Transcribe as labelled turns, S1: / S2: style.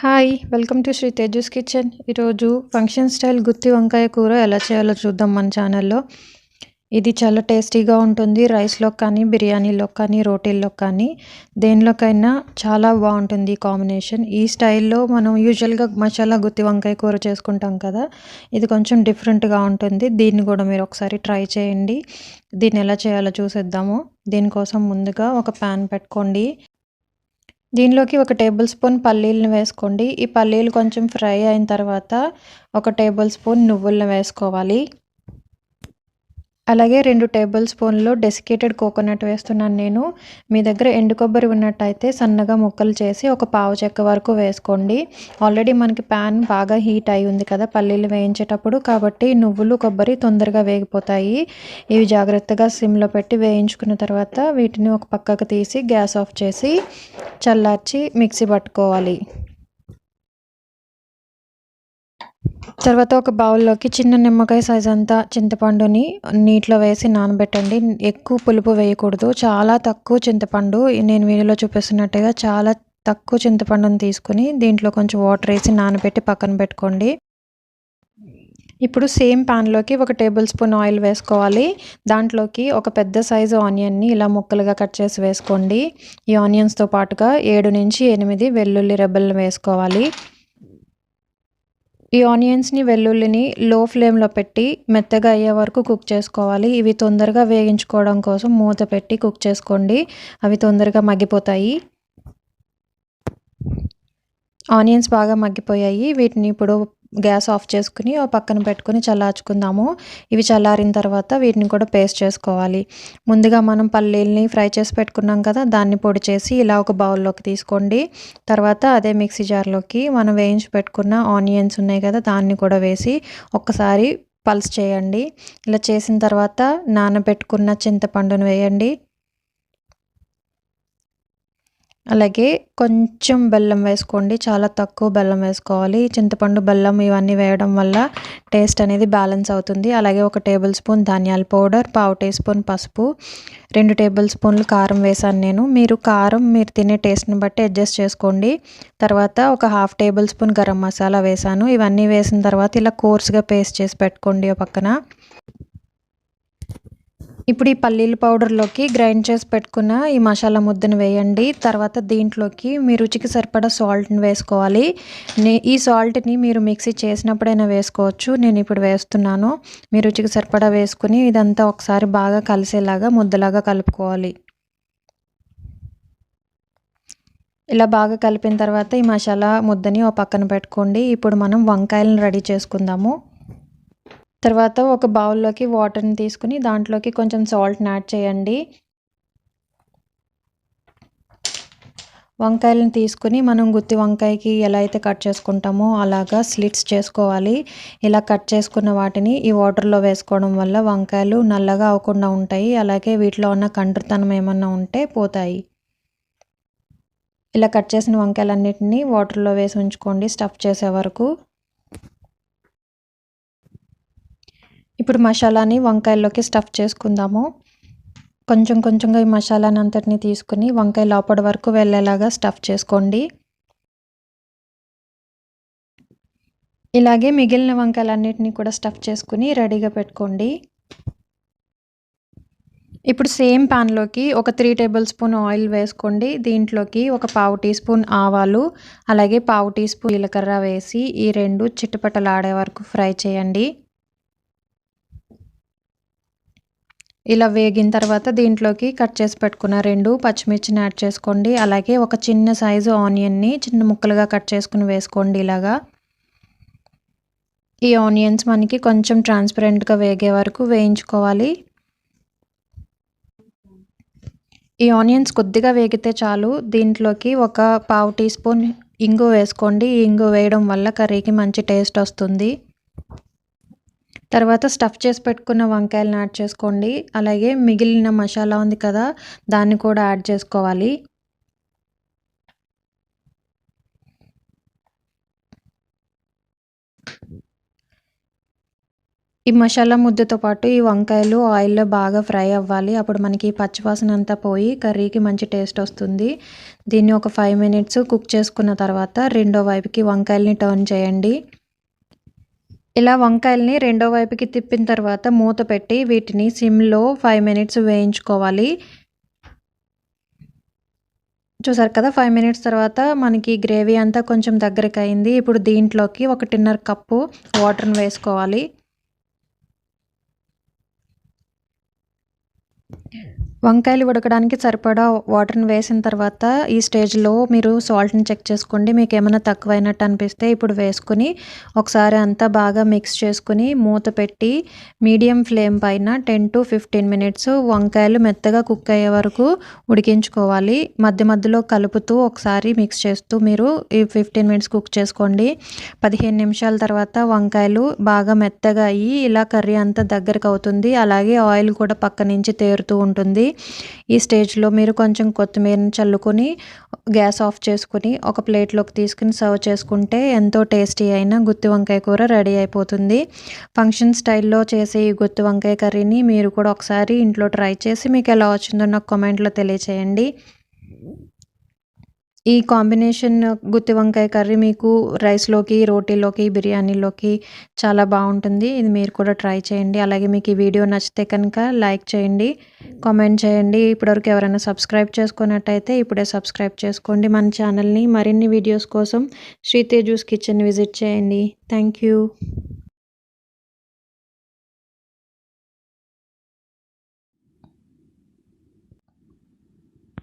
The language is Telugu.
S1: Hi welcome to Sriteju's kitchen. ఈరోజు ఫంక్షన్ స్టైల్ గుత్తి వంకాయ కూర ఎలా చేయాలో చూద్దాం మన ఛానల్లో. ఇది చాలా టేస్టీగా ఉంటుంది. రైస్లో కానీ, బిర్యానీలో కానీ, రోటీల్లో కానీ దేనిలోకైనా చాలా బాగుంటుంది ఈ కాంబినేషన్. ఈ స్టైల్లో మనం యూజువల్గా మసాలా గుత్తి వంకాయ కూర చేసుకుంటాం కదా, ఇది కొంచెం డిఫరెంట్గా ఉంటుంది. దీన్ని కూడా మీరు ఒకసారి ట్రై చేయండి. దీన్ని ఎలా చేయాలో చూసేద్దాము. దీనికోసం ముందుగా ఒక ప్యాన్ పెట్టుకోండి. దీనిలోకి ఒక టేబుల్ స్పూన్ పల్లీలను వేసుకోండి. ఈ పల్లీలు కొంచెం ఫ్రై అయిన తర్వాత ఒక టేబుల్ స్పూన్ నువ్వులను వేసుకోవాలి. అలాగే 2 టేబుల్ స్పూన్లు డెసికేటెడ్ కోకోనట్ వేస్తున్నాను నేను. మీ దగ్గర ఎండు కొబ్బరి ఉన్నట్టయితే సన్నగా ముక్కలు చేసి ఒక పావు చెక్క వరకు వేసుకోండి. ఆల్రెడీ మనకి ప్యాన్ బాగా హీట్ అయి ఉంది కదా పల్లీలు వేయించేటప్పుడు, కాబట్టి నువ్వులు కొబ్బరి తొందరగా వేగిపోతాయి. ఇవి జాగ్రత్తగా సిమ్లో పెట్టి వేయించుకున్న తర్వాత వీటిని ఒక పక్కకు తీసి గ్యాస్ ఆఫ్ చేసి చల్లార్చి మిక్సీ పట్టుకోవాలి. తర్వాత ఒక బౌల్లోకి చిన్న నిమ్మకాయ సైజ్ అంతా చింతపండుని నీటిలో వేసి నానబెట్టండి. ఎక్కువ పులుపు వేయకూడదు, చాలా తక్కువ చింతపండు. నేను వీడియోలో చూపిస్తున్నట్టుగా చాలా తక్కువ చింతపండుని తీసుకుని దీంట్లో కొంచెం వాటర్ వేసి నానబెట్టి పక్కన పెట్టుకోండి. ఇప్పుడు సేమ్ ప్యాన్లోకి ఒక టేబుల్ స్పూన్ ఆయిల్ వేసుకోవాలి. దాంట్లోకి ఒక పెద్ద సైజు ఆనియన్ని ఇలా ముక్కలుగా కట్ చేసి వేసుకోండి. ఈ ఆనియన్స్తో పాటుగా 7 నుంచి 8 వెల్లుల్లి రెబ్బలను వేసుకోవాలి. ఈ ఆనియన్స్ని వెల్లుల్లిని లో ఫ్లేమ్లో పెట్టి మెత్తగా అయ్యే వరకు కుక్ చేసుకోవాలి. ఇవి తొందరగా వేగించుకోవడం కోసం మూత పెట్టి కుక్ చేసుకోండి, అవి తొందరగా మగ్గిపోతాయి. ఆనియన్స్ బాగా మగ్గిపోయాయి. వీటిని ఇప్పుడు గ్యాస్ ఆఫ్ చేసుకుని పక్కన పెట్టుకుని చల్లార్చుకుందాము. ఇవి చల్లారిన తర్వాత వీటిని కూడా పేస్ట్ చేసుకోవాలి. ముందుగా మనం పల్లీల్ని ఫ్రై చేసి పెట్టుకున్నాం కదా, దాన్ని పొడి చేసి ఇలా ఒక బౌల్లోకి తీసుకోండి. తర్వాత అదే మిక్సీ జార్లోకి మనం వేయించి పెట్టుకున్న ఆనియన్స్ ఉన్నాయి కదా, దాన్ని కూడా వేసి ఒక్కసారి పల్స్ చేయండి. ఇలా చేసిన తర్వాత నానబెట్టుకున్న చింతపండును వేయండి. అలాగే కొంచెం బెల్లం వేసుకోండి, చాలా తక్కువ బెల్లం వేసుకోవాలి. చింతపండు, బెల్లం ఇవన్నీ వేయడం వల్ల టేస్ట్ అనేది బ్యాలెన్స్ అవుతుంది. అలాగే ఒక టేబుల్ స్పూన్ ధనియాల పౌడర్, పావు టీ స్పూన్ పసుపు, 2 టేబుల్ స్పూన్లు కారం వేసాను నేను. మీరు కారం మీరు తినే టేస్ట్ని బట్టి అడ్జస్ట్ చేసుకోండి. తర్వాత ఒక half table spoon garam masala వేసాను. ఇవన్నీ వేసిన తర్వాత ఇలా కోర్స్గా పేస్ట్ చేసి పెట్టుకోండి ఓ పక్కన. ఇప్పుడు ఈ పల్లీల పౌడర్లోకి గ్రైండ్ చేసి పెట్టుకున్న ఈ మసాలా ముద్దను వేయండి. తర్వాత దీంట్లోకి మీ రుచికి సరిపడా సాల్ట్ని వేసుకోవాలి. ఈ సాల్ట్ని మీరు మిక్సీ చేసినప్పుడైనా వేసుకోవచ్చు, నేను ఇప్పుడు వేస్తున్నాను. మీ రుచికి సరిపడా వేసుకుని ఇదంతా ఒకసారి బాగా కలిసేలాగా ముద్దలాగా కలుపుకోవాలి. ఇలా బాగా కలిపిన తర్వాత ఈ మసాలా ముద్దని ఓ పక్కన పెట్టుకోండి. ఇప్పుడు మనం వంకాయలను రెడీ చేసుకుందాము. తర్వాత ఒక బౌల్లోకి వాటర్ని తీసుకుని దాంట్లోకి కొంచెం సాల్ట్ని యాడ్ చేయండి. వంకాయలను తీసుకుని మనం గుత్తి వంకాయకి ఎలా అయితే కట్ చేసుకుంటామో అలాగా స్లిట్స్ చేసుకోవాలి. ఇలా కట్ చేసుకున్న వాటిని ఈ వాటర్లో వేసుకోవడం వల్ల వంకాయలు నల్లగా అవ్వకుండా ఉంటాయి. అలాగే వీటిలో ఉన్న కండ్రతనం ఏమన్నా ఉంటే పోతాయి. ఇలా కట్ చేసిన వంకాయలన్నిటిని వాటర్లో వేసి ఉంచుకోండి స్టఫ్ చేసే వరకు. ఇప్పుడు మసాలాని వంకాయల్లోకి స్టఫ్ చేసుకుందాము. కొంచెం కొంచెంగా ఈ మసాలాని అంతటిని తీసుకుని వంకాయ లోపల వరకు వెళ్ళేలాగా స్టఫ్ చేసుకోండి. ఇలాగే మిగిలిన వంకాయలన్నిటిని కూడా స్టఫ్ చేసుకుని రెడీగా పెట్టుకోండి. ఇప్పుడు సేమ్ ప్యాన్లోకి ఒక 3 టేబుల్ స్పూన్ ఆయిల్ వేసుకోండి. దీంట్లోకి ఒక పావు టీ స్పూన్ ఆవాలు, అలాగే పావు టీ స్పూన్ జీలకర్ర వేసి ఈ 2 చిటపటలాడే వరకు ఫ్రై చేయండి. ఇలా వేగిన తర్వాత దీంట్లోకి కట్ చేసి పెట్టుకున్న 2 పచ్చిమిర్చిని యాడ్ చేసుకోండి. అలాగే ఒక చిన్న సైజు ఆనియన్ని చిన్న ముక్కలుగా కట్ చేసుకుని వేసుకోండి. ఇలాగా ఈ ఆనియన్స్ మనకి కొంచెం ట్రాన్స్పరెంట్గా వేగే వరకు వేయించుకోవాలి. ఈ ఆనియన్స్ కొద్దిగా వేగితే చాలు. దీంట్లోకి ఒక పావు టీ స్పూన్ ఇంగు వేసుకోండి. ఈ ఇంగు వేయడం వల్ల కర్రీకి మంచి టేస్ట్ వస్తుంది. తర్వాత స్టఫ్ చేసి పెట్టుకున్న వంకాయలను యాడ్ చేసుకోండి. అలాగే మిగిలిన మసాలా ఉంది కదా, దాన్ని కూడా యాడ్ చేసుకోవాలి. ఈ మసాలా ముద్దతో పాటు ఈ వంకాయలు ఆయిల్‌లో బాగా ఫ్రై అవ్వాలి. అప్పుడు మనకి పచ్చివాసన అంతా పోయి కర్రీకి మంచి టేస్ట్ వస్తుంది. దీన్ని ఒక 5 మినిట్స్ కుక్ చేసుకున్న తర్వాత రెండో వైపుకి వంకాయల్ని టర్న్ చేయండి. ఇలా వంకాయల్ని రెండో వైపుకి తిప్పిన తర్వాత మూత పెట్టి వీటిని సిమ్‌లో 5 మినిట్స్ వేయించుకోవాలి. చూసారు కదా! 5 మినిట్స్ తర్వాత మనకి గ్రేవీ అంతా కొంచెం దగ్గరకయింది. ఇప్పుడు దీంట్లోకి 1.5 కప్పు వాటర్‌ని వేసుకోవాలి. వంకాయలు ఉడకడానికి సరిపడా వాటర్‌ని వేసిన తర్వాత ఈ స్టేజ్‌లో మీరు సాల్ట్‌ని చెక్ చేసుకోండి. మీకేమైనా తక్కువైనట్టు అనిపిస్తే ఇప్పుడు వేసుకొని ఒకసారి అంతా బాగా మిక్స్ చేసుకొని మూత పెట్టి మీడియం ఫ్లేమ్ పైన 10-15 మినిట్స్ వంకాయలు మెత్తగా కుక్ అయ్యే వరకు ఉడికించుకోవాలి. మధ్య మధ్యలో కలుపుతూ ఒకసారి మిక్స్ చేస్తూ మీరు ఈ 15 మినిట్స్ కుక్ చేసుకోండి. 15 నిమిషాల తర్వాత వంకాయలు బాగా మెత్తగా అయ్యి ఇలా కర్రీ అంతా దగ్గరకవుతుంది. అలాగే ఆయిల్ కూడా పక్క నుంచి తేరుతూ ఉంటుంది. ఈ స్టేజ్‌లో మీరు కొంచెం కొత్తిమీరని చల్లుకొని గ్యాస్ ఆఫ్ చేసుకొని ఒక ప్లేట్‌లోకి తీసుకొని సర్వ్ చేసుకుంటే ఎంతో టేస్టీ అయిన గుత్తి వంకాయ కూర రెడీ అయిపోతుంది. ఫంక్షన్ స్టైల్‌లో చేసే ఈ గుత్తి వంకాయ కర్రీని మీరు కూడా ఒకసారి ఇంట్లో ట్రై చేసి మీకు ఎలా వచ్చిందో నాకు కామెంట్‌లో తెలియచేయండి. ఈ కాంబినేషన్ గుత్తి వంకాయ కర్రీ మీకు రైస్‌లోకి, రోటీలోకి, బిర్యానీలోకి చాలా బావుంటుంది. ఇది మీరు కూడా ట్రై చేయండి. అలాగే మీకు ఈ వీడియో నచ్చితే కనుక లైక్ చేయండి, కామెంట్ చేయండి. ఇప్పటివరకు ఎవరైనా సబ్స్క్రైబ్ చేసుకున్నట్టయితే ఇప్పుడే సబ్స్క్రైబ్ చేసుకోండి మన ఛానల్‌ని. మరిన్ని వీడియోస్ కోసం శ్రీతేజూస్ కిచెన్ విజిట్ చేయండి. Thank you.